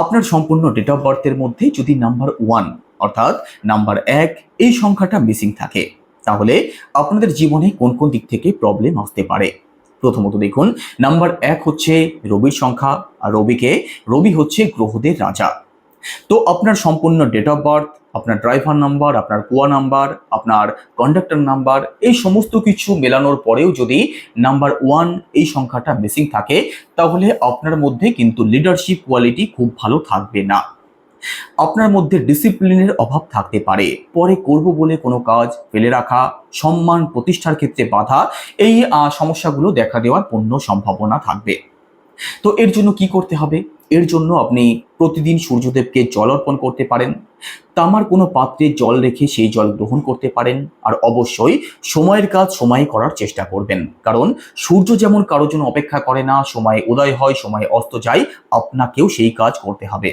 আপনার সম্পূর্ণ date of বার্থের মধ্যে যদি নাম্বার 1 অর্থাৎ নাম্বার 1 এই সংখ্যাটা মিসিং থাকে, তাহলে আপনাদের জীবনে কোন কোন দিক থেকে প্রবলেম আসতে পারে। প্রথমত দেখুন, নাম্বার 1 হচ্ছে রবির সংখ্যা, আর রবি হচ্ছে গ্রহদের রাজা। তো আপনার সম্পূর্ণ ডেট অফ বার্থ, আপনার ড্রাইভার নাম্বার, আপনার কুয়া নাম্বার, আপনার কন্ডাক্টর নাম্বার, এই সমস্ত কিছু মেলানোর পরেও যদি নাম্বার 1 এই সংখ্যাটা মিসিং থাকে, তাহলে আপনার মধ্যে কিন্তু লিডারশিপ কোয়ালিটি খুব ভালো থাকবে না। আপনার মধ্যে ডিসিপ্লিনের অভাব থাকতে পারে, পরে করব বলে কোনো কাজ ফেলে রাখা, সম্মান প্রতিষ্ঠার ক্ষেত্রে বাধা, এই সমস্যাগুলো দেখা দেওয়ার পূর্ণ সম্ভাবনা থাকবে। তো এর জন্য কি করতে হবে? এর জন্য আপনি প্রতিদিন সূর্যদেবকে জল অর্পণ করতে পারেন, তামার কোনো পাত্রে জল রেখে সেই জল গ্রহণ করতে পারেন, আর অবশ্যই সময়ের কাজ সময়ে করার চেষ্টা করবেন, কারণ সূর্য যেমন কারোর জন্য অপেক্ষা করে না, সময়ে উদয় হয় সময়ে অস্ত যায়, আপনাকেও সেই কাজ করতে হবে।